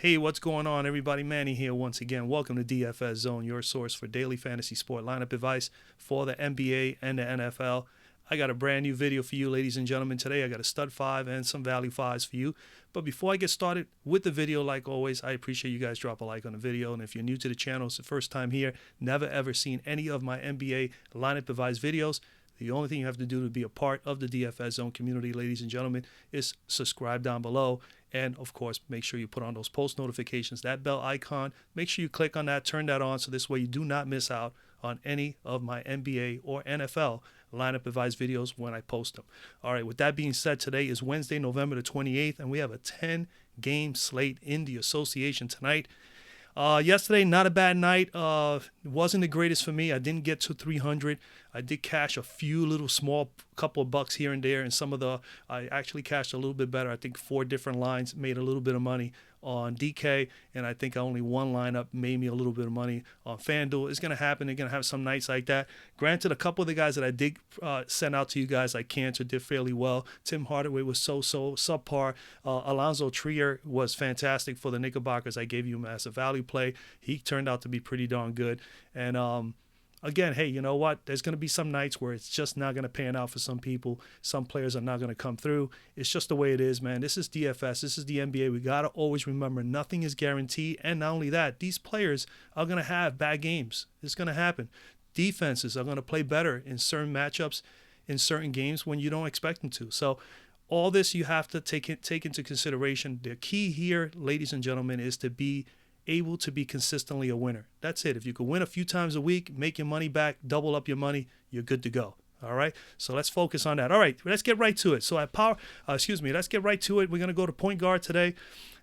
Hey, what's going on, everybody? Manny here once again. Welcome to DFS Zone, your source for daily fantasy sport lineup advice for the NBA and the NFL. I got a brand new video for you, ladies and gentlemen. Today, I got a stud 5 and some value 5s for you. But before I get started with the video, like always, I appreciate you guys drop a like on the video. And if you're new to the channel, it's the first time here, never ever seen any of my NBA lineup advice videos, the only thing you have to do to be a part of the DFS Zone community, ladies and gentlemen, is subscribe down below. And, of course, make sure you put on those post notifications, that bell icon. Make sure you click on that, turn that on, so this way you do not miss out on any of my NBA or NFL lineup advice videos when I post them. All right, with that being said, today is Wednesday, November the 28th, and we have a 10-game slate in the association tonight. Yesterday, not a bad night. It wasn't the greatest for me. I didn't get to 300. I did cash a few little small couple of bucks here and there, and I actually cashed a little bit better. I think 4 different lines made a little bit of money on DK, and I think only one lineup made me a little bit of money on Fanduel. It's going to happen. They're going to have some nights like that. Granted, a couple of the guys that I did send out to you guys, like Cantor, did fairly well. Tim Hardaway was so subpar. Alonzo Trier was fantastic for the Knickerbockers. I gave you a massive value play. He turned out to be pretty darn good. And again, hey, you know what? There's going to be some nights where it's just not going to pan out for some people. Some players are not going to come through. It's just the way it is, man. This is DFS. This is the NBA. We got to always remember nothing is guaranteed. And not only that, these players are going to have bad games. It's going to happen. Defenses are going to play better in certain matchups, in certain games when you don't expect them to. So all this you have to take into consideration. The key here, ladies and gentlemen, is to be able to be consistently a winner. That's it. If you can win a few times a week, make your money back, double up your money, you're good to go. All right. So let's focus on that. All right. Let's get right to it. So let's get right to it. We're going to go to point guard today.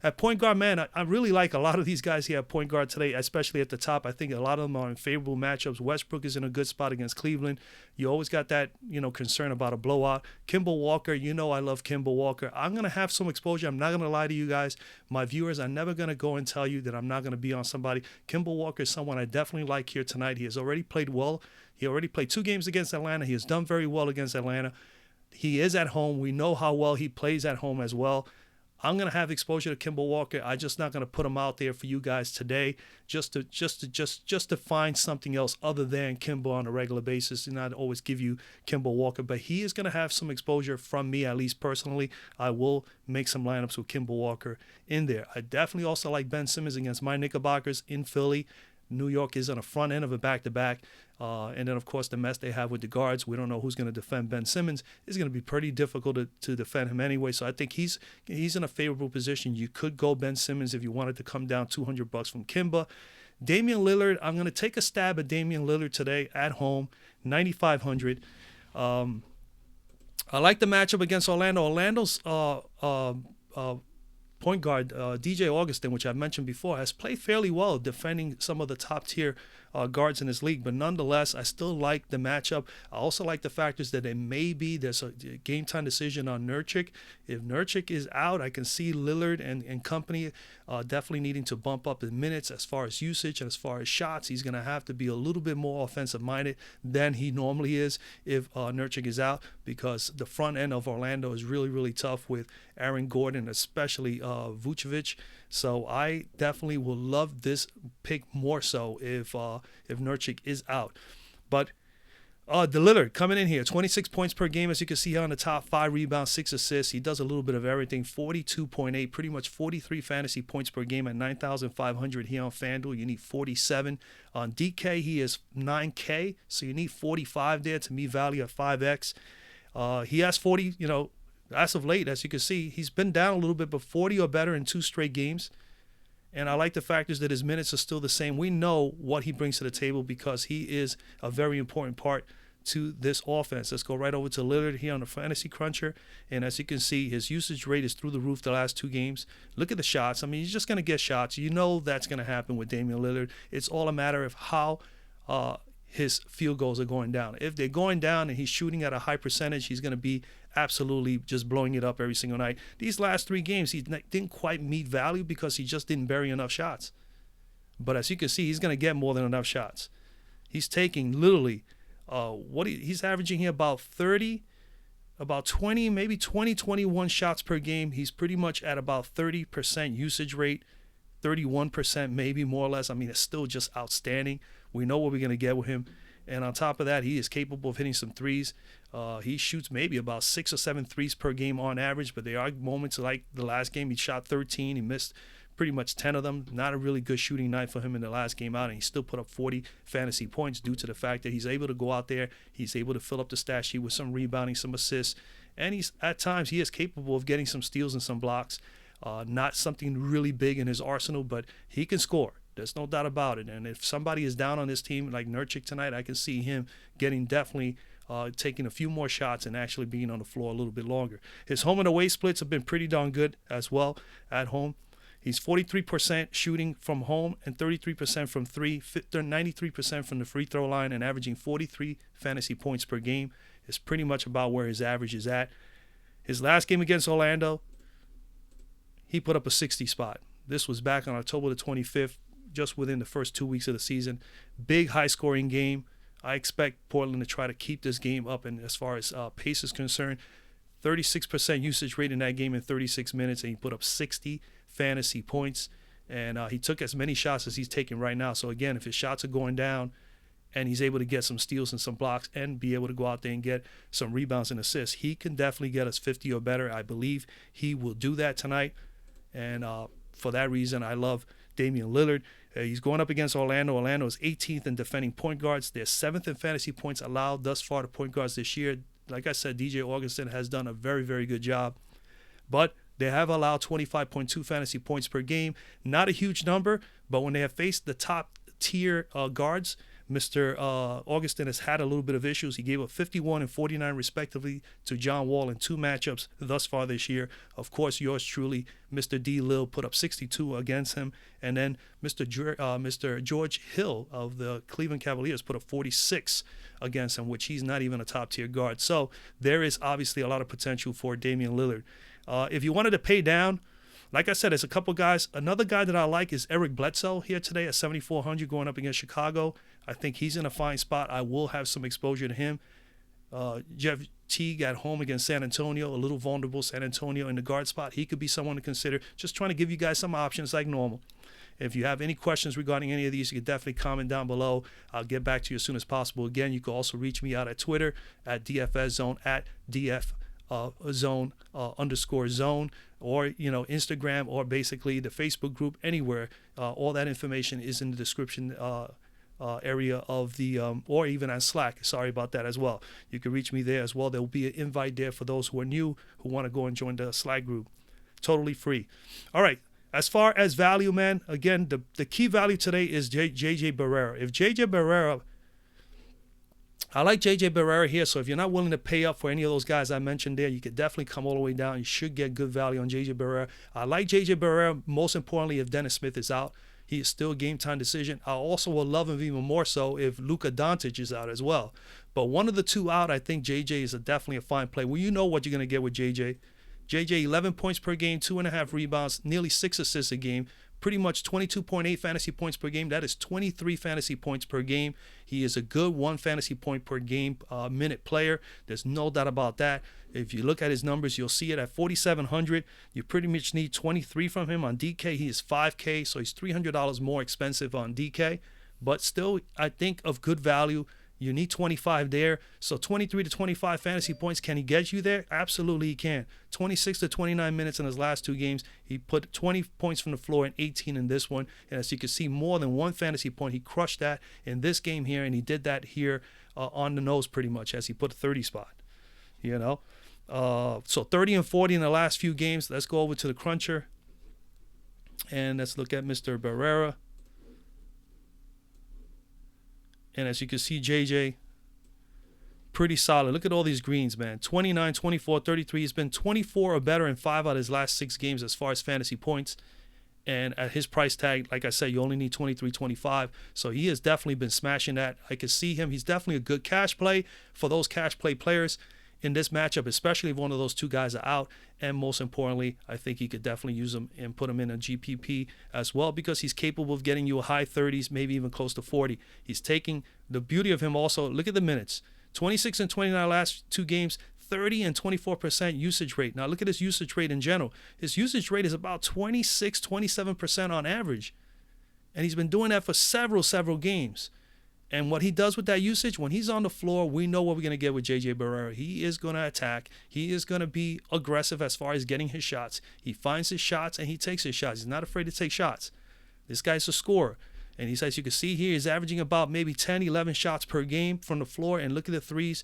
At point guard, man, I really like a lot of these guys here at point guard today, especially at the top. I think a lot of them are in favorable matchups. Westbrook is in a good spot against Cleveland. You always got that, concern about a blowout. Kemba Walker, I love Kemba Walker. I'm going to have some exposure. I'm not going to lie to you guys. My viewers, I'm never going to go and tell you that I'm not going to be on somebody. Kemba Walker is someone I definitely like here tonight. He has already played well. He already played 2 games against Atlanta. He has done very well against Atlanta. He is at home. We know how well he plays at home as well. I'm going to have exposure to Kemba Walker. I'm just not going to put him out there for you guys today just to find something else other than Kemba on a regular basis and not always give you Kemba Walker. But he is going to have some exposure from me, at least personally. I will make some lineups with Kemba Walker in there. I definitely also like Ben Simmons against my Knickerbockers in Philly. New York is on the front end of a back-to-back. And then, of course, the mess they have with the guards. We don't know who's going to defend Ben Simmons. It's going to be pretty difficult to defend him anyway. So I think he's in a favorable position. You could go Ben Simmons if you wanted to come down $200 from Kimba. Damian Lillard, I'm going to take a stab at Damian Lillard today at home, 9,500. I like the matchup against Orlando. Orlando's point guard, DJ Augustin, which I've mentioned before, has played fairly well defending some of the top-tier guards in this league. But nonetheless, I still like the matchup. I also like the factors that there's a game-time decision on Nurkic. If Nurkic is out, I can see Lillard and company definitely needing to bump up in minutes as far as usage and as far as shots. He's going to have to be a little bit more offensive-minded than he normally is if Nurkic is out, because the front end of Orlando is really, really tough with Aaron Gordon, especially Vucevic. So I definitely will love this pick more so if Nurkic is out. But the Lillard coming in here, 26 points per game, as you can see here on the top, 5 rebounds, 6 assists. He does a little bit of everything, 42.8, pretty much 43 fantasy points per game at 9,500 here on FanDuel. You need 47. On DK, he is 9K, so you need 45 there to meet value at 5X. He has 40, as of late, as you can see, he's been down a little bit, but 40 or better in 2 straight games. And I like the factors that his minutes are still the same. We know what he brings to the table because he is a very important part to this offense. Let's go right over to Lillard here on the Fantasy Cruncher. And as you can see, his usage rate is through the roof the last 2 games. Look at the shots. I mean, he's just going to get shots. You know that's going to happen with Damian Lillard. It's all a matter of how his field goals are going down. If they're going down and he's shooting at a high percentage, he's going to be absolutely just blowing it up every single night. These last 3 games, he didn't quite meet value because he just didn't bury enough shots. But as you can see, he's going to get more than enough shots. He's taking literally, he's averaging here about 30, about 20, maybe 20, 21 shots per game. He's pretty much at about 30% usage rate. 31%, maybe more or less. I mean, it's still just outstanding. We know what we're going to get with him. And on top of that, he is capable of hitting some threes. He shoots maybe about 6 or 7 threes per game on average, but there are moments like the last game. He shot 13. He missed pretty much 10 of them. Not a really good shooting night for him in the last game out, and he still put up 40 fantasy points due to the fact that he's able to go out there. He's able to fill up the stat sheet with some rebounding, some assists, and he's at times he is capable of getting some steals and some blocks. Not something really big in his arsenal, but he can score. There's no doubt about it. And if somebody is down on this team like Nurkic tonight, I can see him getting definitely taking a few more shots and actually being on the floor a little bit longer. His home and away splits have been pretty darn good as well at home. He's 43% shooting from home and 33% from three, 93% from the free throw line, and averaging 43 fantasy points per game. It's pretty much about where his average is at. His last game against Orlando, he put up a 60 spot. This was back on October the 25th, just within the first 2 weeks of the season. Big high-scoring game. I expect Portland to try to keep this game up, and as far as pace is concerned, 36% usage rate in that game in 36 minutes, and he put up 60 fantasy points, and he took as many shots as he's taking right now. So again, if his shots are going down and he's able to get some steals and some blocks and be able to go out there and get some rebounds and assists, he can definitely get us 50 or better. I believe he will do that tonight, and for that reason, I love Damian Lillard. He's going up against Orlando. Orlando is 18th in defending point guards. They're 7th in fantasy points allowed thus far to point guards this year. Like I said, DJ Augustin has done a very, very good job, but they have allowed 25.2 fantasy points per game. Not a huge number, but when they have faced the top tier guards, Mr. Augustin has had a little bit of issues. He gave up 51 and 49 respectively to John Wall in 2 matchups thus far this year. Of course, yours truly, Mr. D. Lil, put up 62 against him. And then Mr. George Hill of the Cleveland Cavaliers put up 46 against him, which he's not even a top-tier guard. So there is obviously a lot of potential for Damian Lillard. If you wanted to pay down, like I said, there's a couple guys. Another guy that I like is Eric Bledsoe here today at 7,400 going up against Chicago. I think he's in a fine spot. I will have some exposure to him. Jeff Teague at home against San Antonio, a little vulnerable San Antonio in the guard spot. He could be someone to consider. Just trying to give you guys some options like normal. If you have any questions regarding any of these, you can definitely comment down below. I'll get back to you as soon as possible. Again, you can also reach me out at Twitter at DFS Zone, at DF Zone _zone, or Instagram, or basically the Facebook group, anywhere. All that information is in the description area of the or even on Slack. Sorry about that as well. You can reach me there as well. There will be an invite there for those who are new who want to go and join the Slack group. Totally free. All right. As far as value, man, again, the key value today is JJ Barea. If JJ Barea, I like JJ Barea here, so if you're not willing to pay up for any of those guys I mentioned there, you could definitely come all the way down. You should get good value on JJ Barea. I like JJ Barea, most importantly, if Dennis Smith is out. He is still a game-time decision. I also will love him even more so if Luka Doncic is out as well. But one of the two out, I think JJ is definitely a fine play. Well, you know what you're going to get with JJ. JJ, 11 points per game, 2.5 rebounds, nearly 6 assists a game, pretty much 22.8 fantasy points per game. That is 23 fantasy points per game. He is a good 1 fantasy point per game minute player. There's no doubt about that. If you look at his numbers, you'll see it at 4,700. You pretty much need 23 from him on DK. He is 5K, so he's $300 more expensive on DK. But still, I think of good value. You need 25 there. So 23 to 25 fantasy points. Can he get you there? Absolutely he can. 26 to 29 minutes in his last 2 games. He put 20 points from the floor and 18 in this one. And as you can see, more than 1 fantasy point. He crushed that in this game here, and he did that here on the nose pretty much as he put a 30 spot. So 30 and 40 in the last few games. Let's go over to the cruncher. And let's look at Mr. Barea. And as you can see, JJ, pretty solid. Look at all these greens, man. 29, 24, 33. He's been 24 or better in 5 out of his last 6 games as far as fantasy points. And at his price tag, like I said, you only need 23, 25. So he has definitely been smashing that. I can see him. He's definitely a good cash play for those cash play players in this matchup, especially if one of those 2 guys are out. And most importantly, I think he could definitely use him and put him in a GPP as well, because he's capable of getting you a high 30s, maybe even close to 40. He's taking the beauty of him also. Look at the minutes. 26 and 29 last 2 games, 30 and 24% usage rate. Now look at his usage rate in general. His usage rate is about 26, 27% on average. And he's been doing that for several games. And what he does with that usage, when he's on the floor, we know what we're going to get with J.J. Barrera. He is going to attack. He is going to be aggressive as far as getting his shots. He finds his shots and he takes his shots. He's not afraid to take shots. This guy's a scorer. And he's, as you can see here, he's averaging about maybe 10, 11 shots per game from the floor. And look at the threes.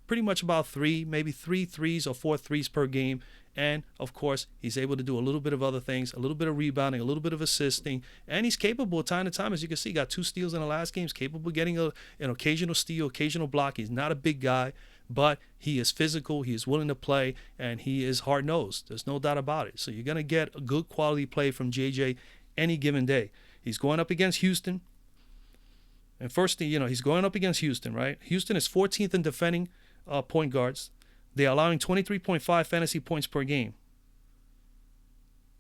Pretty much about maybe 3 threes or 4 threes per game. And, of course, he's able to do a little bit of other things, a little bit of rebounding, a little bit of assisting. And he's capable time to time. As you can see, he got 2 steals in the last game. He's capable of getting an occasional steal, occasional block. He's not a big guy, but he is physical. He is willing to play, and he is hard-nosed. There's no doubt about it. So you're going to get a good quality play from JJ any given day. He's going up against Houston. And first, he's going up against Houston, right? Houston is 14th in defending point guards. They're allowing 23.5 fantasy points per game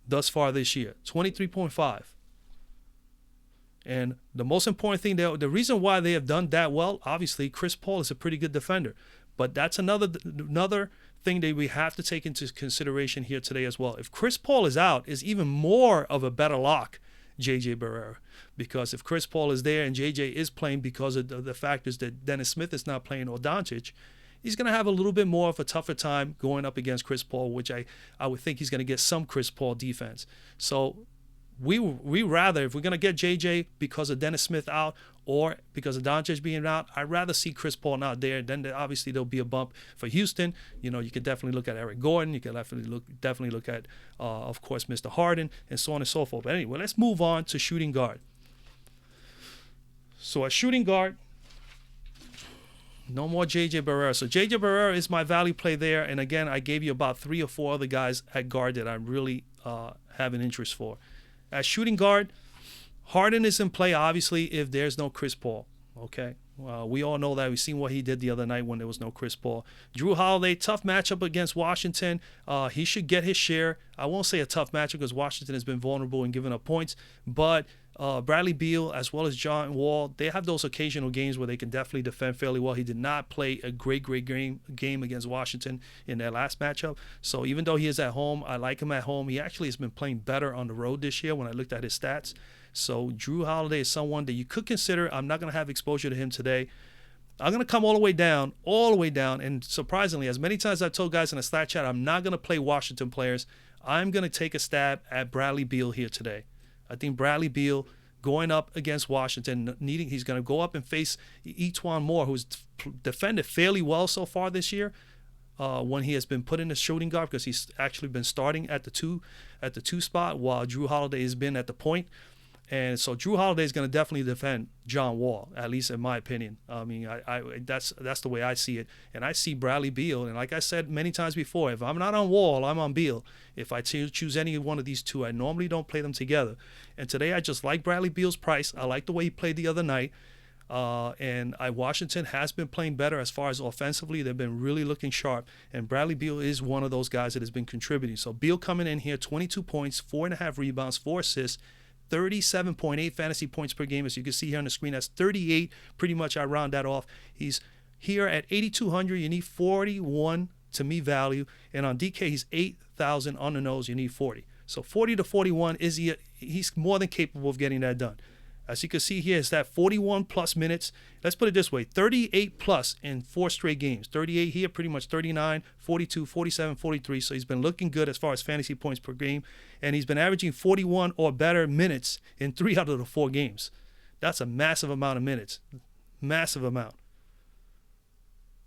thus far this year. 23.5. And the most important thing, the reason why they have done that well, obviously, Chris Paul is a pretty good defender. But that's another thing that we have to take into consideration here today as well. If Chris Paul is out, is even more of a better lock, J.J. Barrera. Because if Chris Paul is there and J.J. is playing because of the factors that Dennis Smith is not playing or Doncic, he's going to have a little bit more of a tougher time going up against Chris Paul, which I would think he's going to get some Chris Paul defense. So we rather, if we're going to get JJ because of Dennis Smith out or because of Doncic being out, I'd rather see Chris Paul not there. Then obviously there'll be a bump for Houston. You could definitely look at Eric Gordon. You could definitely look at, of course, Mr. Harden and so on and so forth. But anyway, let's move on to shooting guard. So at shooting guard, no more J.J. Barrera. So J.J. Barrera is my value play there. And again, I gave you about 3 or 4 other guys at guard that I really have an interest for. At shooting guard, Harden is in play, obviously, if there's no Chris Paul. Okay? We all know that. We've seen what he did the other night when there was no Chris Paul. Jrue Holiday, tough matchup against Washington. He should get his share. I won't say a tough matchup because Washington has been vulnerable and giving up points. But Bradley Beal as well as John Wall, they have those occasional games where they can definitely defend fairly well. He did not play a great game against Washington in their last matchup. So even though he is at home, I like him at home. He actually has been playing better on the road this year when I looked at his stats. So Jrue Holiday is someone that you could consider. I'm not going to have exposure to him today. I'm going to come all the way down. And surprisingly, as many times I've told guys in the Slack chat, I'm not going to play Washington players. I'm going to take a stab at Bradley Beal here today. I think Bradley Beal going up against Washington, he's going to go up and face Etuan Moore, who's defended fairly well so far this year when he has been put in the shooting guard because he's actually been starting at the two spot while Jrue Holiday has been at the point. And so Jrue Holiday is going to definitely defend John Wall, at least in my opinion. I mean, that's the way I see it. And I see Bradley Beal, and like I said many times before, if I'm not on Wall, I'm on Beal. If I choose any one of these two, I normally don't play them together. And today I just like Bradley Beal's price. I like the way he played the other night. And Washington has been playing better as far as offensively. They've been really looking sharp. And Bradley Beal is one of those guys that has been contributing. So Beal coming in here, 22 points, 4.5 rebounds, 4 assists, 37.8 fantasy points per game. As you can see here on the screen, that's 38. Pretty much I round that off. He's here at 8,200. You need 41 to me value. And on DK, he's 8,000 on the nose. You need 40. So 40 to 41, he's more than capable of getting that done. As you can see here, it's that 41 plus minutes. Let's put it this way, 38 plus in 4 straight games. 38 here, pretty much 39, 42, 47, 43. So he's been looking good as far as fantasy points per game. And he's been averaging 41 or better minutes in 3 out of the 4 games. That's a massive amount of minutes. Massive amount.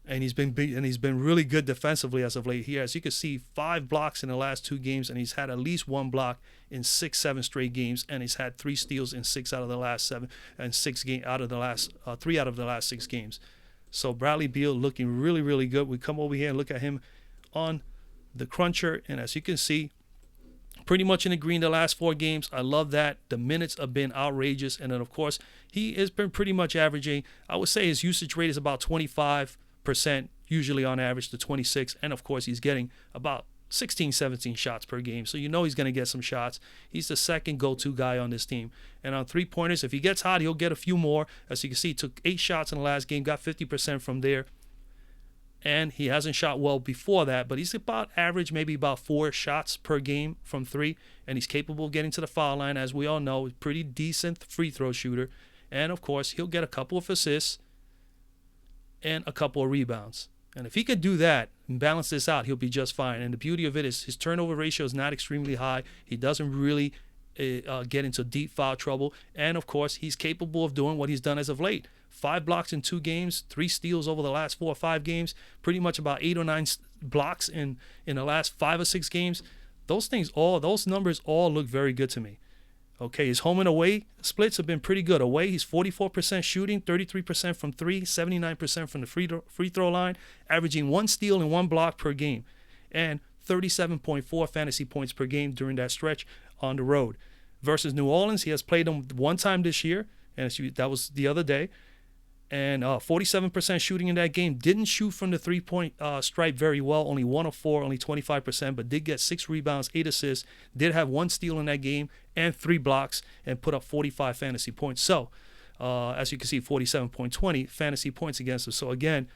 And he's been really good defensively as of late here. As you can see, 5 blocks in the last 2 games, and he's had at least 1 block in 6-7 straight games, and he's had 3 steals in 6 out of the last 7, and 3 out of the last 6 games. So Bradley Beal looking really, really good. We come over here and look at him on the cruncher, and as you can see, pretty much in the green the last 4 games. I love that. The minutes have been outrageous, and then of course he has been pretty much averaging. I would say his usage rate is about 25%, usually on average to 26, and of course he's getting about 16, 17 shots per game. So you know he's going to get some shots. He's the second go-to guy on this team. And on three-pointers, if he gets hot, he'll get a few more. As you can see, he took 8 shots in the last game, got 50% from there. and he hasn't shot well before that, but he's about average, maybe about 4 shots per game from 3, and he's capable of getting to the foul line, as we all know. Pretty decent free throw shooter, and of course he'll get a couple of assists and a couple of rebounds. And if he could do that and balance this out, he'll be just fine. And the beauty of it is his turnover ratio is not extremely high. He doesn't really get into deep foul trouble. And, of course, he's capable of doing what he's done as of late. 5 blocks in 2 games, 3 steals over the last 4 or 5 games, pretty much about 8 or 9 blocks in the last 5 or 6 games. Those numbers all look very good to me. Okay, his home and away splits have been pretty good. Away, he's 44% shooting, 33% from 3, 79% from the free throw line, averaging 1 steal and 1 block per game, and 37.4 fantasy points per game during that stretch on the road. Versus New Orleans, he has played them 1 time this year, and that was the other day, and 47% shooting in that game. Didn't shoot from the 3-point stripe very well, only 1 of 4, only 25%, but did get 6 rebounds, 8 assists, did have 1 steal in that game and 3 blocks, and put up 45 fantasy points. So, as you can see, 47.20 fantasy points against us. So, again,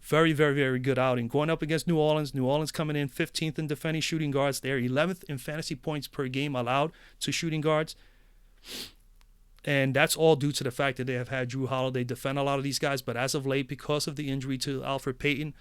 very, very, very good outing. Going up against New Orleans coming in 15th in defending shooting guards. They're 11th in fantasy points per game allowed to shooting guards. And that's all due to the fact that they have had Drew Holiday defend a lot of these guys. But as of late, because of the injury to Alfred Payton,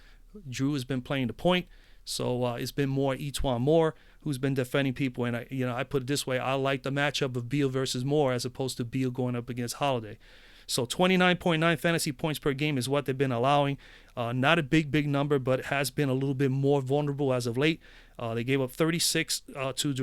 Drew has been playing the point. So it's been more Etuan Moore who's been defending people. And I put it this way: I like the matchup of Beal versus Moore as opposed to Beal going up against Holiday. So 29.9 fantasy points per game is what they've been allowing. Not a big number, but it has been a little bit more vulnerable as of late. They gave up 36 to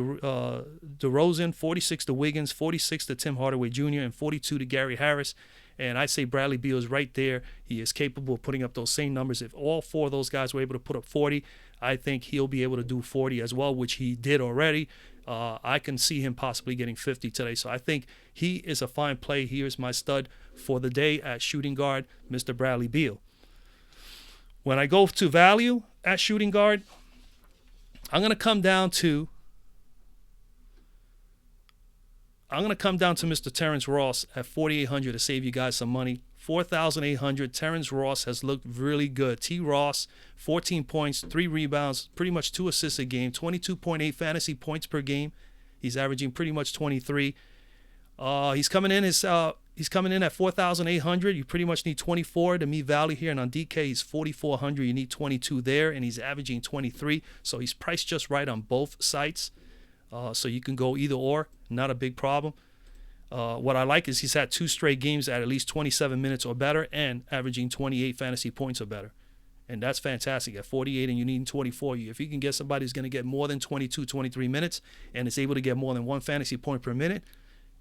DeRozan, 46 to Wiggins, 46 to Tim Hardaway Jr., and 42 to Gary Harris. And I say Bradley Beal is right there. He is capable of putting up those same numbers. If all 4 of those guys were able to put up 40, I think he'll be able to do 40 as well, which he did already. I can see him possibly getting 50 today. So I think he is a fine play. Here's my stud for the day at shooting guard, Mr. Bradley Beal. When I go to value at shooting guard, I'm going to come down to Mr. Terrence Ross at 4,800 to save you guys some money. 4,800. Terrence Ross has looked really good. T. Ross, 14 points, 3 rebounds, pretty much 2 assists a game, 22.8 fantasy points per game. He's averaging pretty much 23. He's coming in at 4,800. You pretty much need 24 to meet value here, and on DK he's 4,400. You need 22 there, and he's averaging 23. So he's priced just right on both sites. So you can go either or, not a big problem. What I like is he's had 2 straight games at least 27 minutes or better and averaging 28 fantasy points or better. And that's fantastic. At 48 and you need 24, if you can get somebody who's going to get more than 22, 23 minutes and is able to get more than 1 fantasy point per minute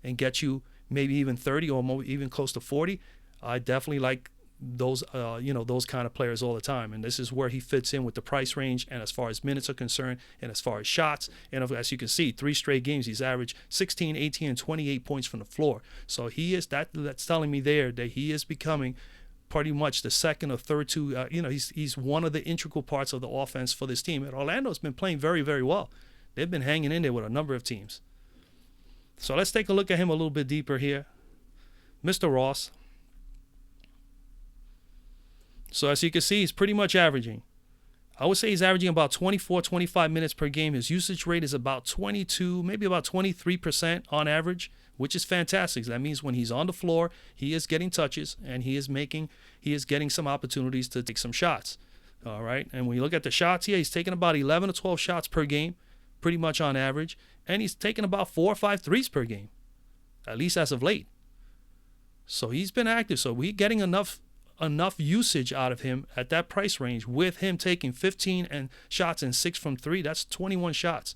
and get you maybe even 30 or even close to 40, I definitely like those kind of players all the time. And this is where he fits in with the price range and as far as minutes are concerned and as far as shots. And as you can see, 3 straight games he's averaged 16, 18, and 28 points from the floor. So he is that's telling me there that he is becoming pretty much the second or third to he's one of the integral parts of the offense for this team. And Orlando's been playing very, very well. They've been hanging in there with a number of teams. So let's take a look at him a little bit deeper here. Mr. Ross. So as you can see, he's pretty much averaging. I would say he's averaging about 24, 25 minutes per game. His usage rate is about 22, maybe about 23% on average, which is fantastic. That means when he's on the floor, he is getting touches and he is getting some opportunities to take some shots. All right. And when you look at the shots here, he's taking about 11 to 12 shots per game, pretty much on average. And he's taking about 4 or 5 threes per game, at least as of late. So he's been active. So we're getting enough usage out of him at that price range with him taking 15 shots and 6 from 3. That's 21 shots.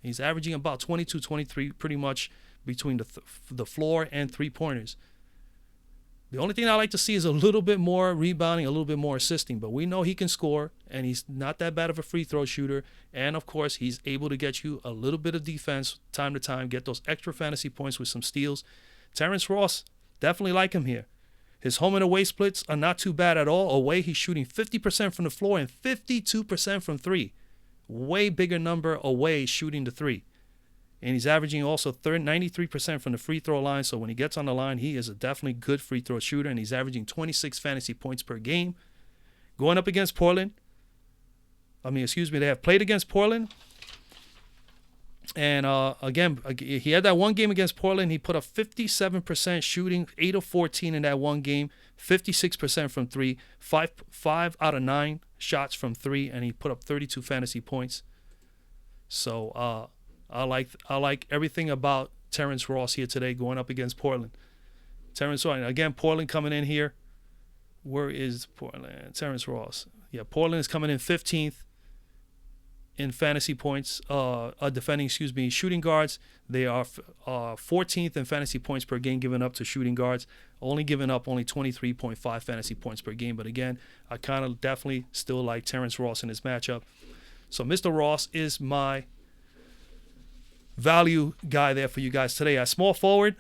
He's averaging about 22, 23 pretty much between the floor and 3-pointers. The only thing I like to see is a little bit more rebounding, a little bit more assisting. But we know he can score, and he's not that bad of a free throw shooter. And, of course, he's able to get you a little bit of defense time to time, get those extra fantasy points with some steals. Terrence Ross, definitely like him here. His home and away splits are not too bad at all. Away, he's shooting 50% from the floor and 52% from 3. Way bigger number away shooting the 3. And he's averaging also 93% from the free throw line. So when he gets on the line, he is a definitely good free throw shooter. And he's averaging 26 fantasy points per game. going up against Portland. They have played against Portland. And again, he had that one game against Portland. He put up 57% shooting, 8 of 14 in that one game, 56% from three, five out of 9 shots from three, and he put up 32 fantasy points. So I like everything about Terrence Ross here today going up against Portland. Terrence Ross, again, Portland coming in here. Where is Portland? Terrence Ross. Yeah, Portland is coming in 15th. In fantasy points, defending, shooting guards. They are 14th in fantasy points per game given up to shooting guards, only giving up 23.5 fantasy points per game. But again, I kind of definitely still like Terrence Ross in this matchup. So Mr. Ross is my value guy there for you guys today. At small forward,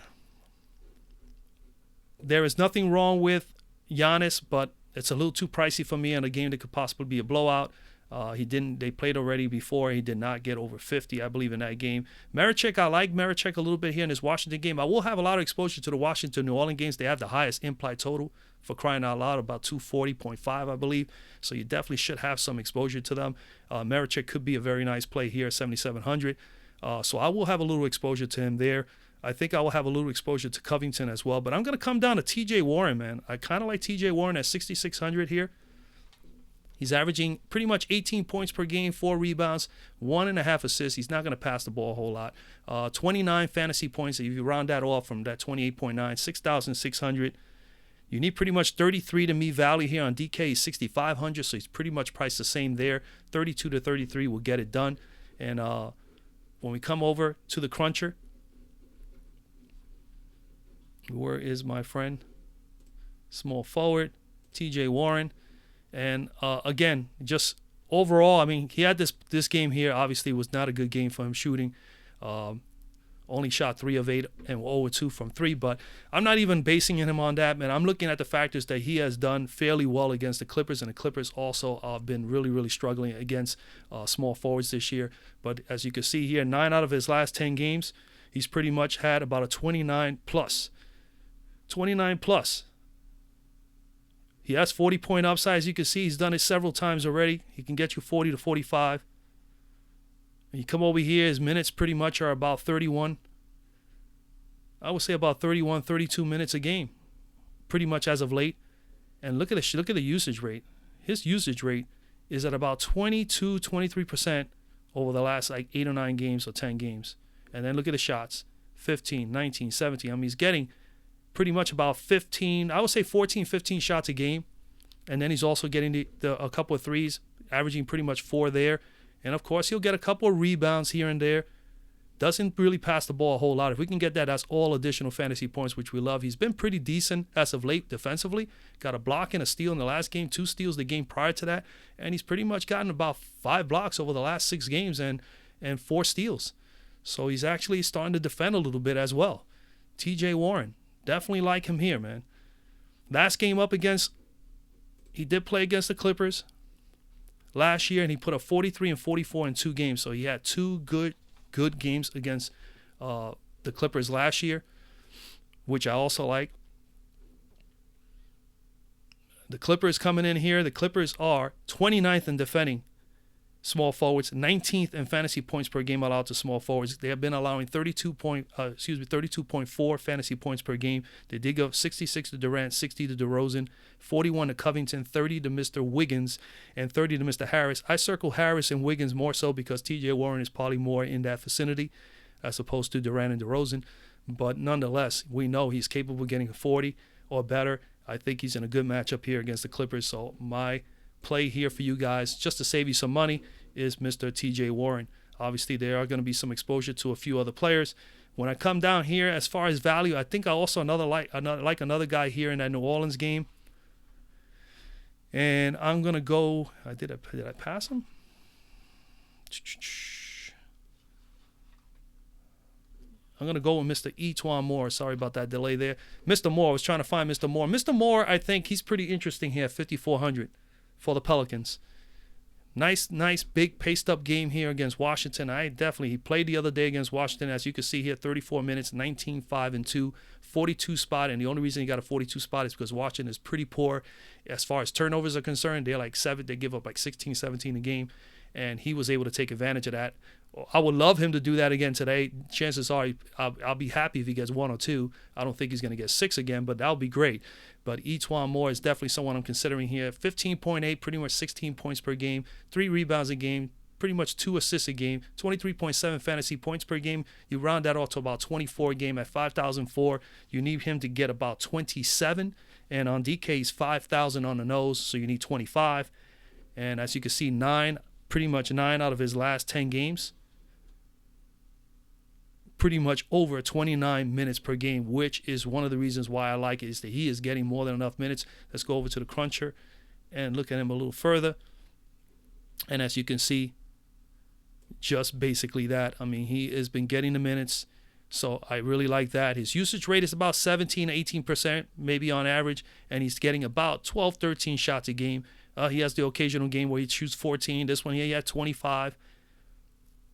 there is nothing wrong with Giannis, but it's a little too pricey for me in a game that could possibly be a blowout. They played already before. He did not get over 50, I believe, in that game. Marichek, I like Marichek a little bit here in this Washington game. I will have a lot of exposure to the Washington-New Orleans games. They have the highest implied total, for crying out loud, about 240.5, I believe. So you definitely should have some exposure to them. Marichek could be a very nice play here at 7,700. So I will have a little exposure to him there. I think I will have a little exposure to Covington as well. But I'm going to come down to T.J. Warren, man. I kind of like T.J. Warren at 6,600 here. He's averaging pretty much 18 points per game, 4 rebounds, 1.5 assists. He's not going to pass the ball a whole lot. 29 fantasy points. If you round that off from that 28.9, 6,600. You need pretty much 33 to me value here on DK. He's 6,500, so he's pretty much priced the same there. 32 to 33 will get it done. And when we come over to the cruncher, where is my friend? Small forward, T.J. Warren. And again, just overall, he had this game here. Obviously, was not a good game for him shooting. Only shot 3 of 8 and 0 2 from 3. But I'm not even basing him on that, man. I'm looking at the factors that he has done fairly well against the Clippers, and the Clippers also been really, really struggling against small forwards this year. But as you can see here, 9 out of his last 10 games, he's pretty much had about a 29 plus. 29 plus. He has 40-point upside. As you can see, he's done it several times already. He can get you 40 to 45. And you come over here, his minutes pretty much are about 31. I would say about 31, 32 minutes a game, pretty much as of late. And look at the usage rate. His usage rate is at about 22, 23% over the last 8 or 9 games or 10 games. And then look at the shots, 15, 19, 17. He's getting pretty much about 15, I would say 14, 15 shots a game. And then he's also getting a couple of threes, averaging pretty much 4 there. And, of course, he'll get a couple of rebounds here and there. Doesn't really pass the ball a whole lot. If we can get that, that's all additional fantasy points, which we love. He's been pretty decent as of late defensively. Got a block and a steal in the last game, 2 steals the game prior to that. And he's pretty much gotten about 5 blocks over the last 6 games and 4 steals. So he's actually starting to defend a little bit as well. T.J. Warren. Definitely like him here, man. Last game up he did play against the Clippers last year, and he put up 43 and 44 in 2 games. So he had 2 good games against the Clippers last year, which I also like. The Clippers coming in here. The Clippers are 29th in defending small forwards, 19th in fantasy points per game allowed to small forwards. They have been allowing 32.4 fantasy points per game. They did go 66 to Durant, 60 to DeRozan, 41 to Covington, 30 to Mr. Wiggins, and 30 to Mr. Harris. I circle Harris and Wiggins more so because T.J. Warren is probably more in that vicinity as opposed to Durant and DeRozan. But nonetheless, we know he's capable of getting 40 or better. I think he's in a good matchup here against the Clippers. So my play here for you guys, just to save you some money, is Mr. T.J. Warren. Obviously, there are going to be some exposure to a few other players. When I come down here, as far as value, I think I also like another guy here in that New Orleans game. And I'm going to go, did I pass him? I'm going to go with Mr. Etuan Moore. Sorry about that delay there. Mr. Moore, I was trying to find Mr. Moore. Mr. Moore, I think he's pretty interesting here, 5,400 for the Pelicans. Nice big paced up game here against Washington. He played the other day against Washington, as you can see here, 34 minutes, 19, 5, and 2, 42 spot. And the only reason he got a 42 spot is because Washington is pretty poor as far as turnovers are concerned. They're like 7, they give up like 16, 17 a game. And he was able to take advantage of that. I would love him to do that again today. Chances are I'll be happy if he gets 1 or 2. I don't think he's going to get 6 again, but that would be great. But Etuan Moore is definitely someone I'm considering here. 15.8, pretty much 16 points per game, 3 rebounds a game, pretty much 2 assists a game, 23.7 fantasy points per game. You round that off to about 24 a game at 5,004. You need him to get about 27. And on DK, he's 5,000 on the nose, so you need 25. And as you can see, pretty much 9 out of his last 10 games. Pretty much over 29 minutes per game, which is one of the reasons why I like it, is that he is getting more than enough minutes. Let's go over to the cruncher and look at him a little further. And as you can see, just basically that. I mean, he has been getting the minutes, so I really like that. His usage rate is about 17, 18%, maybe on average, and he's getting about 12, 13 shots a game. He has the occasional game where he shoots 14. This one here, he had 25.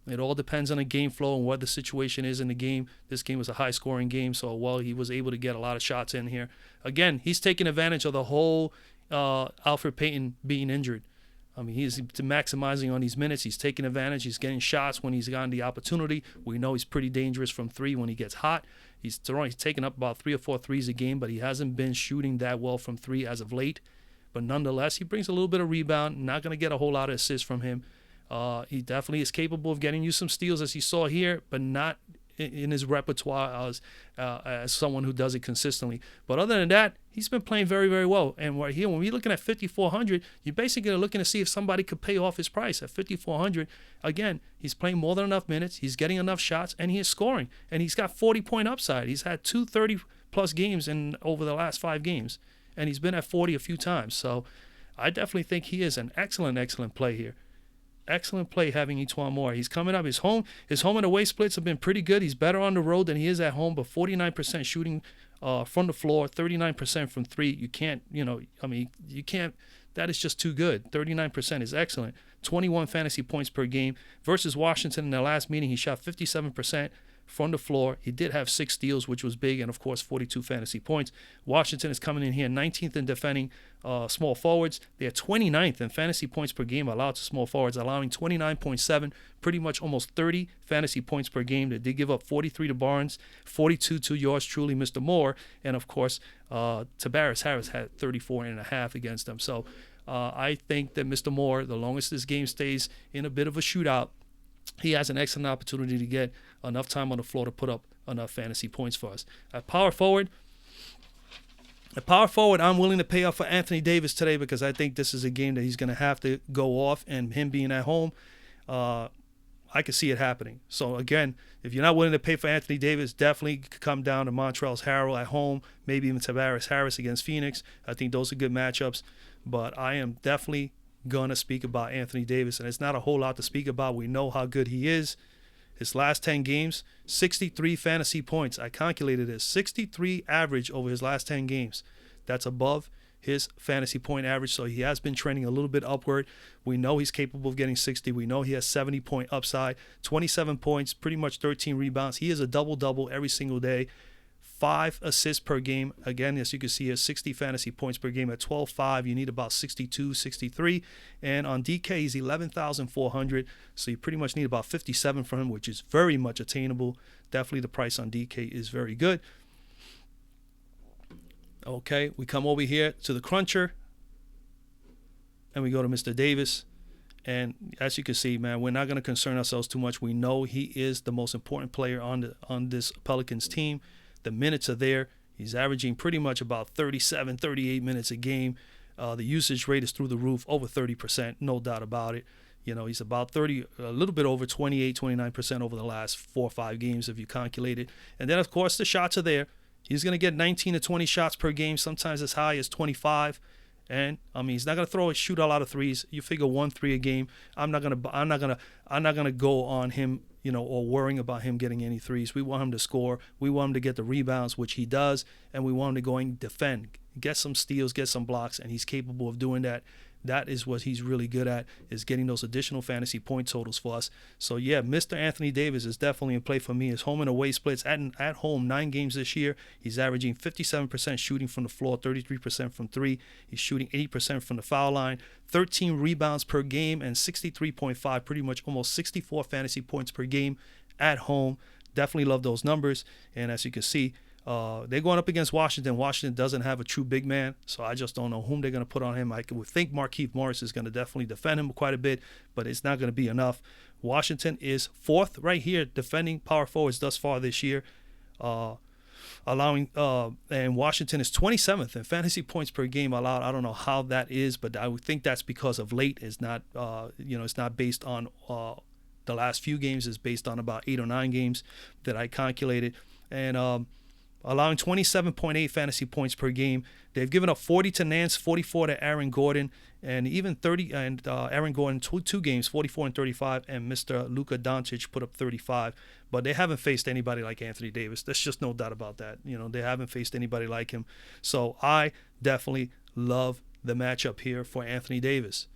It all depends on the game flow and what the situation is in the game. This game was a high-scoring game, so he was able to get a lot of shots in here. Again, he's taking advantage of the whole Alfred Payton being injured. I mean, he's maximizing on these minutes. He's taking advantage. He's getting shots when he's gotten the opportunity. We know he's pretty dangerous from 3 when he gets hot. He's taking up about 3 or 4 threes a game, but he hasn't been shooting that well from 3 as of late. But nonetheless, he brings a little bit of rebound. Not going to get a whole lot of assists from him. He definitely is capable of getting you some steals, as you saw here, but not in his repertoire as someone who does it consistently. But other than that, he's been playing very, very well. And right here, when we're looking at 5,400, you're basically looking to see if somebody could pay off his price at 5,400. Again, he's playing more than enough minutes. He's getting enough shots, and he is scoring. And he's got 40-point upside. He's had 2 30-plus games over the last 5 games, and he's been at 40 a few times. So I definitely think he is an excellent, excellent play here. Excellent play having Etuan Moore. He's coming up. His home and away splits have been pretty good. He's better on the road than he is at home, but 49% shooting from the floor, 39% from 3. You can't, you can't. That is just too good. 39% is excellent. 21 fantasy points per game. Versus Washington in the last meeting, he shot 57% from the floor. He did have 6 steals, which was big, and of course 42 fantasy points. Washington is coming in here 19th in defending small forwards. They're 29th in fantasy points per game allowed to small forwards, allowing 29.7, pretty much almost 30 fantasy points per game. They did give up 43 to Barnes, 42 to yours truly, Mr. Moore, and of course Tobias Harris had 34.5 against them. So I think that Mr. Moore, the longest this game stays in a bit of a shootout, he has an excellent opportunity to get enough time on the floor to put up enough fantasy points for us. At power forward, I'm willing to pay up for Anthony Davis today because I think this is a game that he's going to have to go off, and him being at home, I could see it happening. So again, if you're not willing to pay for Anthony Davis, definitely come down to Montrezl Harrell at home, maybe even Tobias Harris against Phoenix. I think those are good matchups, but I am definitely gonna speak about Anthony Davis, and it's not a whole lot to speak about. We know how good he is. His last 10 games, 63 fantasy points. I calculated this, 63 average over his last 10 games. That's above his fantasy point average, so he has been trending a little bit upward. We know he's capable of getting 60. We know he has 70-point upside, 27 points, pretty much 13 rebounds. He is a double-double every single day. 5 assists per game. Again, as you can see, 60 fantasy points per game at 12.5. You need about 62, 63. And on DK, he's 11,400. So you pretty much need about 57 from him, which is very much attainable. Definitely the price on DK is very good. Okay, we come over here to the cruncher. And we go to Mr. Davis. And as you can see, man, we're not going to concern ourselves too much. We know he is the most important player on this Pelicans team. The minutes are there. He's averaging pretty much about 37, 38 minutes a game. The usage rate is through the roof, over 30%, no doubt about it. You know, he's about 30, a little bit over 28, 29% over the last 4 or 5 games if you calculate it. And then, of course, the shots are there. He's going to get 19 to 20 shots per game, sometimes as high as 25. And I mean, he's not going to shoot a lot of threes. You figure 1 3 a game. I'm not going to go on him, or worrying about him getting any threes. We want him to score. We want him to get the rebounds, which he does, and we want him to go and defend, get some steals, get some blocks, and he's capable of doing that That is what he's really good at, is getting those additional fantasy point totals for us. So, yeah, Mr. Anthony Davis is definitely in play for me. His home and away splits at home, 9 games this year. He's averaging 57% shooting from the floor, 33% from 3. He's shooting 80% from the foul line, 13 rebounds per game, and 63.5, pretty much almost 64 fantasy points per game at home. Definitely love those numbers. And as you can see, they're going up against Washington. Washington doesn't have a true big man, so I just don't know whom they're going to put on him. I would think Markieff Morris is going to definitely defend him quite a bit, but it's not going to be enough. Washington is 4th right here defending power forwards thus far this year, and Washington is 27th in fantasy points per game allowed. I don't know how that is, but I would think that's because of late. It's not, it's not based on the last few games. It's based on about 8 or 9 games that I calculated, and allowing 27.8 fantasy points per game. They've given up 40 to Nance, 44 to Aaron Gordon, and even 30. And Aaron Gordon, two games, 44 and 35, and Mr. Luka Doncic put up 35. But they haven't faced anybody like Anthony Davis. There's just no doubt about that. They haven't faced anybody like him. So I definitely love the matchup here for Anthony Davis.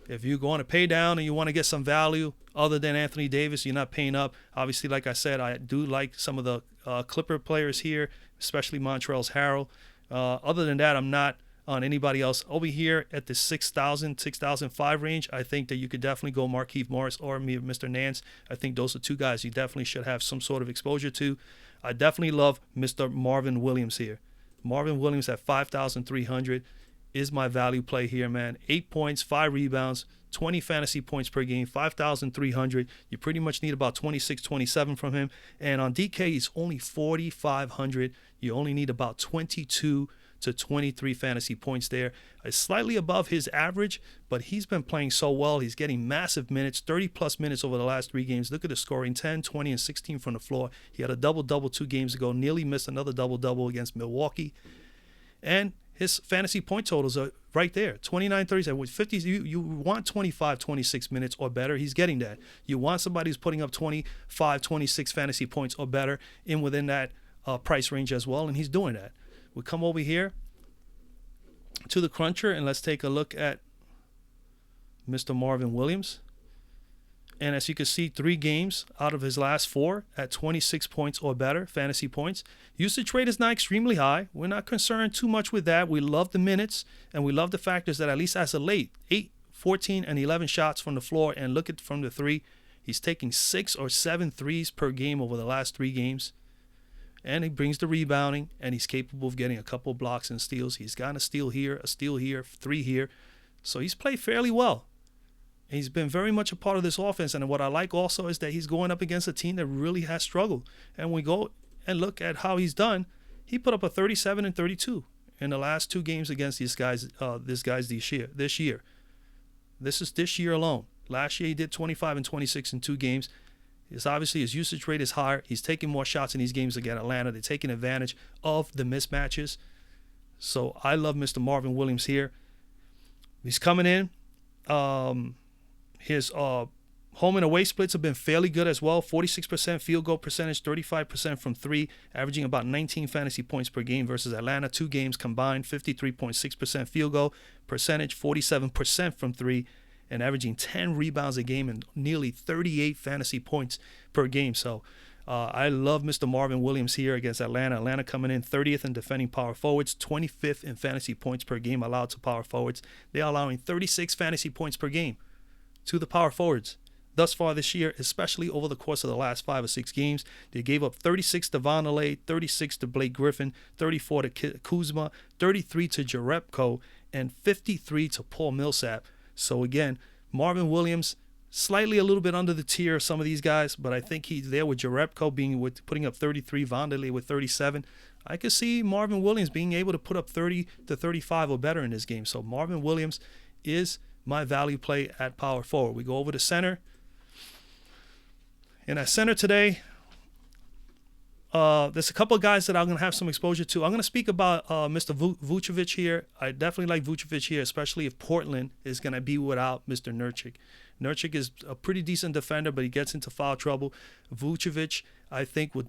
If you're going to pay down and you want to get some value other than Anthony Davis, you're not paying up. Obviously, like I said, I do like some of the Clipper players here, especially Montrezl Harrell. Other than that, I'm not on anybody else. Over here at the 6,000, 6,005 range, I think that you could definitely go Markieff Morris or Mr. Nance. I think those are 2 guys you definitely should have some sort of exposure to. I definitely love Mr. Marvin Williams here. Marvin Williams at 5,300 is my value play here, man. 8 points, 5 rebounds, 20 fantasy points per game, 5,300. You pretty much need about 26, 27 from him. And on DK, he's only 4,500. You only need about 22 to 23 fantasy points there. It's slightly above his average, but he's been playing so well. He's getting massive minutes, 30-plus minutes over the last 3 games. Look at the scoring, 10, 20, and 16 from the floor. He had a double-double 2 games ago, nearly missed another double-double against Milwaukee. And his fantasy point totals are right there, 29, 37. With 50, you want 25, 26 minutes or better. He's getting that. You want somebody who's putting up 25, 26 fantasy points or better within that price range as well, and he's doing that. We come over here to the cruncher, and let's take a look at Mr. Marvin Williams. And as you can see, 3 games out of his last 4 at 26 points or better, fantasy points. Usage rate is not extremely high. We're not concerned too much with that. We love the minutes, and we love the factors that at least as of late, 8, 14, and 11 shots from the floor. And look at from the 3. He's taking 6 or 7 threes per game over the last 3 games. And he brings the rebounding, and he's capable of getting a couple blocks and steals. He's gotten a steal here, 3 here. So he's played fairly well. He's been very much a part of this offense, and what I like also is that he's going up against a team that really has struggled. And we go and look at how he's done. He put up a 37 and 32 in the last 2 games against these guys. This year. This is this year alone. Last year he did 25 and 26 in 2 games. It's obviously his usage rate is higher. He's taking more shots in these games against Atlanta. They're taking advantage of the mismatches. So I love Mr. Marvin Williams here. He's coming in. His home and away splits have been fairly good as well. 46% field goal percentage, 35% from 3, averaging about 19 fantasy points per game versus Atlanta. 2 games combined, 53.6% field goal percentage, 47% from 3, and averaging 10 rebounds a game and nearly 38 fantasy points per game. So I love Mr. Marvin Williams here against Atlanta. Atlanta coming in 30th in defending power forwards, 25th in fantasy points per game allowed to power forwards. They're allowing 36 fantasy points per game to the power forwards thus far this year, especially over the course of the last 5 or 6 games. They gave up 36 to Vonleh, 36 to Blake Griffin, 34 to Kuzma, 33 to Jerebko, and 53 to Paul Millsap. So again, Marvin Williams, slightly a little bit under the tier of some of these guys, but I think he's there with Jerebko putting up 33, Vonleh with 37. I could see Marvin Williams being able to put up 30 to 35 or better in this game. So Marvin Williams is my value play at power forward. We go over to center. And at center today, there's a couple of guys that I'm going to have some exposure to. I'm going to speak about Mr. Vucevic here. I definitely like Vucevic here, especially if Portland is going to be without Mr. Nurkic. Nurkic is a pretty decent defender, but he gets into foul trouble. Vucevic, I think, will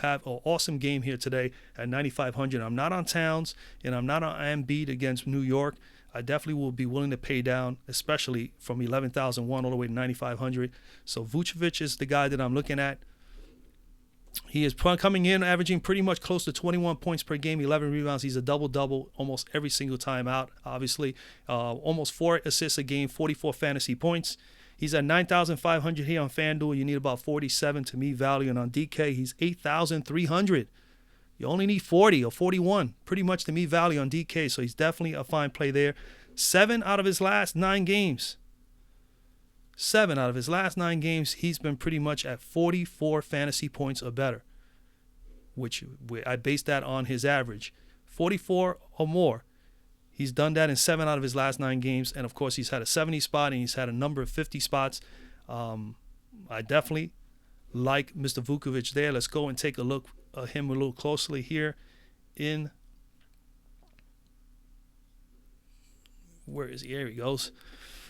have an awesome game here today at 9,500. I'm not on Towns, and I'm not on Embiid against New York. I definitely will be willing to pay down, especially from 11,001 all the way to 9,500. So Vucevic is the guy that I'm looking at. He is coming in, averaging pretty much close to 21 points per game, 11 rebounds. He's a double-double almost every single time out, obviously. Almost 4 assists a game, 44 fantasy points. He's at 9,500 here on FanDuel. You need about 47 to meet value. And on DK, he's 8,300. You only need 40 or 41 pretty much to meet value on DK. So he's definitely a fine play there. 7 out of his last 9 games. 7 out of his last 9 games, he's been pretty much at 44 fantasy points or better, which I base that on his average. 44 or more. He's done that in 7 out of his last 9 games. And, of course, he's had a 70 spot and he's had a number of 50 spots. I definitely like Mr. Vucevic there. Let's go and take a look at him a little closely here in – where is he? Here he goes.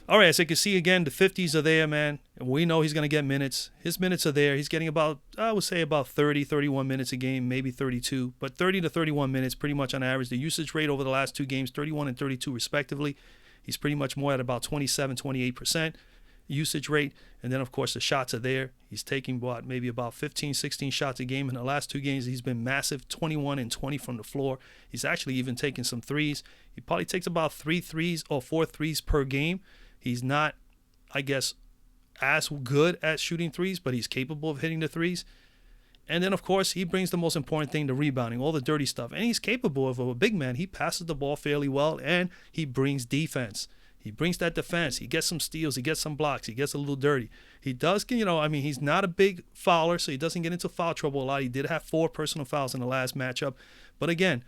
All right, so you can see, again, the 50s are there, man. And we know he's going to get minutes. His minutes are there. He's getting about, I would say, about 30, 31 minutes a game, maybe 32. But 30 to 31 minutes pretty much on average. The usage rate over the last 2 games, 31 and 32 respectively. He's pretty much more at about 27, 28% usage rate. And then, of course, the shots are there. He's taking, maybe about 15, 16 shots a game. In the last 2 games, he's been massive, 21 and 20 from the floor. He's actually even taking some threes. He probably takes about 3 threes or 4 threes per game. He's not, I guess, as good at shooting threes, but he's capable of hitting the threes. And then, of course, he brings the most important thing, the rebounding, all the dirty stuff. And he's capable of a big man. He passes the ball fairly well, and he brings defense. He brings that defense. He gets some steals. He gets some blocks. He gets a little dirty. He does, he's not a big fouler, so he doesn't get into foul trouble a lot. He did have 4 personal fouls in the last matchup. But again,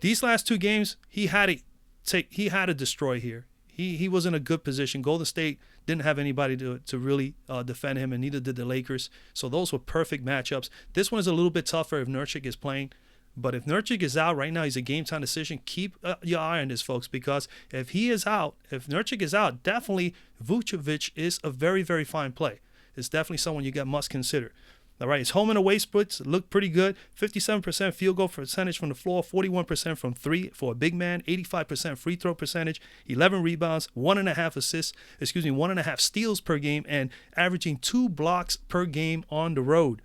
these last 2 games, he had to destroy here. He was in a good position. Golden State didn't have anybody to really defend him, and neither did the Lakers. So those were perfect matchups. This one is a little bit tougher if Nurkic is playing. But if Nurkic is out right now, he's a game-time decision. Keep your eye on this, folks, because if Nurkic is out, definitely Vucevic is a very, very fine play. It's definitely someone you must consider. All right, his home and away splits look pretty good. 57% field goal percentage from the floor, 41% from 3 for a big man, 85% free throw percentage, 11 rebounds, 1.5 steals per game, and averaging 2 blocks per game on the road,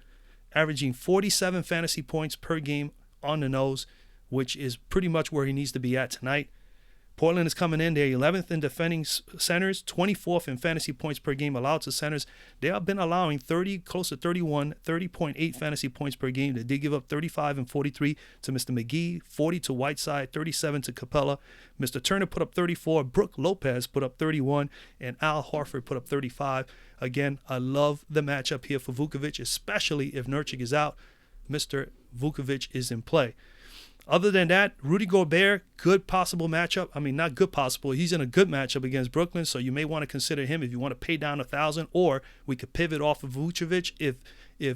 averaging 47 fantasy points per game on the nose, which is pretty much where he needs to be at tonight. Portland is coming in. They're 11th in defending centers, 24th in fantasy points per game allowed to centers. They have been allowing 30.8 fantasy points per game. They did give up 35 and 43 to Mr. McGee, 40 to Whiteside, 37 to Capella. Mr. Turner put up 34. Brook Lopez put up 31. And Al Horford put up 35. Again, I love the matchup here for Vucevic, especially if Nurkic is out. Mr. Vucevic is in play. Other than that, Rudy Gobert, good possible matchup. I mean, not good possible. He's in a good matchup against Brooklyn, so you may want to consider him if you want to pay down 1,000, or we could pivot off of Vucevic if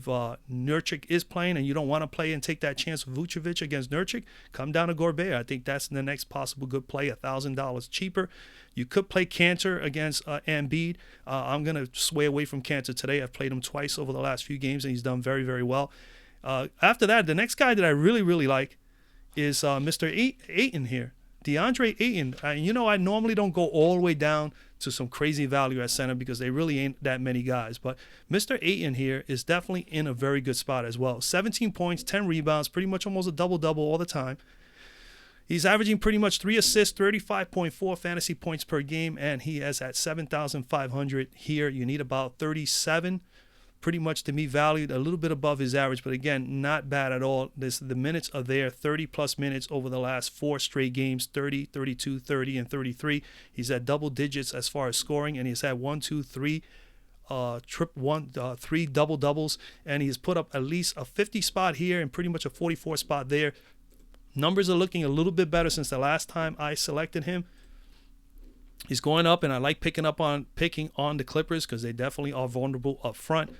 Nurkic is playing and you don't want to play and take that chance with Vucevic against Nurkic. Come down to Gobert. I think that's the next possible good play, $1,000 cheaper. You could play Cantor against Embiid. I'm going to sway away from Cantor today. I've played him twice over the last few games, and he's done very, very well. After that, the next guy that I really, really like is Mr. Ayton here. DeAndre Ayton. I normally don't go all the way down to some crazy value at center because they really ain't that many guys. But Mr. Ayton here is definitely in a very good spot as well. 17 points, 10 rebounds, pretty much almost a double-double all the time. He's averaging pretty much 3 assists, 35.4 fantasy points per game, and he is at 7,500 here. You need about 37 pretty much to me valued a little bit above his average, but again, not bad at all. The minutes are there, 30-plus minutes over the last 4 straight games, 30, 32, 30, and 33. He's at double digits as far as scoring, and he's had 3 double-doubles, and he's put up at least a 50 spot here and pretty much a 44 spot there. Numbers are looking a little bit better since the last time I selected him. He's going up, and I like picking on the Clippers because they definitely are vulnerable up front.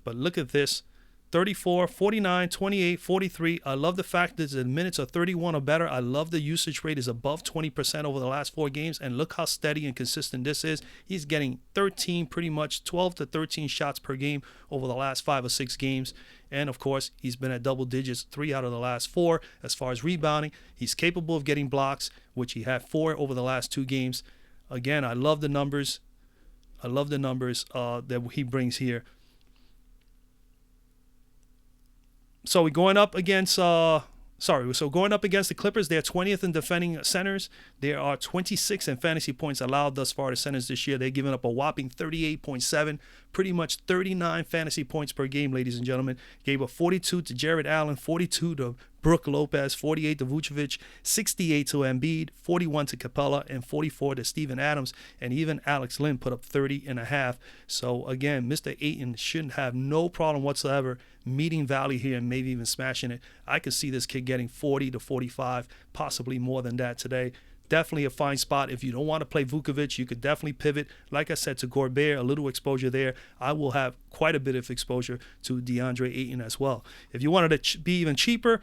But look at this. 34, 49, 28, 43. I love the fact that the minutes are 31 or better. I love the usage rate is above 20% over the last 4 games. And look how steady and consistent this is. He's getting 13, pretty much 12 to 13 shots per game over the last 5 or 6 games. And, of course, he's been at double digits 3 out of the last 4. As far as rebounding, he's capable of getting blocks, which he had 4 over the last 2 games. Again, I love the numbers. I love the numbers that he brings here. So we're going up against going up against the Clippers. They're 20th in defending centers. There are 26 in fantasy points allowed thus far to centers this year. They're giving up a whopping 38.7, pretty much 39 fantasy points per game, ladies and gentlemen. Gave up 42 to Jared Allen, 42 to Brook Lopez, 48 to Vucevic, 68 to Embiid, 41 to Capella, and 44 to Steven Adams. And even Alex Len put up 30.5. So again, Mr. Ayton shouldn't have no problem whatsoever meeting value here and maybe even smashing it. I could see this kid getting 40 to 45, possibly more than that today. Definitely a fine spot. If you don't want to play Vucevic, you could definitely pivot, like I said, to Gobert, a little exposure there. I will have quite a bit of exposure to DeAndre Ayton as well. If you wanted to be even cheaper,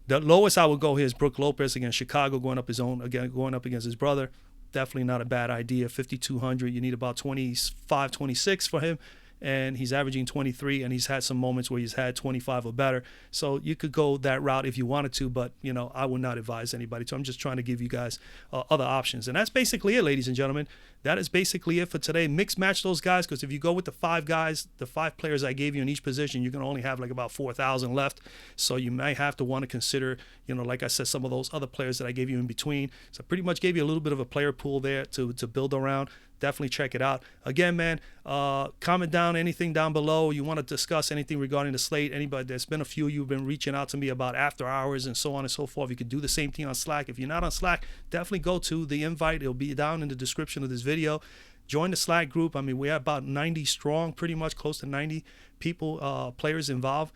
the lowest I would go here is Brook Lopez against Chicago, going up against his brother. Definitely not a bad idea. 5,200. You need about 25, 26 for him. And he's averaging 23, and he's had some moments where he's had 25 or better. So you could go that route if you wanted to, but, I would not advise anybody to. I'm just trying to give you guys other options. And that's basically it, ladies and gentlemen. That is basically it for today. Mix match those guys, because if you go with the 5 guys, the 5 players I gave you in each position, you're going to only have like about 4,000 left. So you might have to want to consider, like I said, some of those other players that I gave you in between. So I pretty much gave you a little bit of a player pool there to build around. Definitely check it out. Again, man, comment down anything down below. You want to discuss anything regarding the slate. Anybody, there's been a few of you have been reaching out to me about after hours and so on and so forth. You could do the same thing on Slack. If you're not on Slack, definitely go to the invite. It'll be down in the description of this video. Join the Slack group. I mean, we're about 90 strong, pretty much close to 90 people, players involved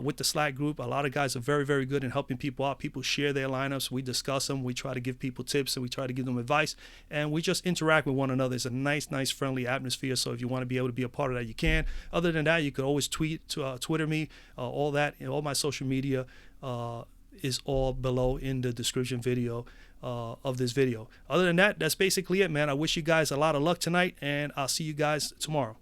with the Slack group. A lot of guys are very, very good in helping people out. People share their lineups. We discuss them. We try to give people tips, and we try to give them advice. And we just interact with one another. It's a nice, friendly atmosphere. So if you want to be able to be a part of that, you can. Other than that, you could always Twitter me. All that, all my social media is all below in the description video of this video. Other than that, that's basically it, man. I wish you guys a lot of luck tonight, and I'll see you guys tomorrow.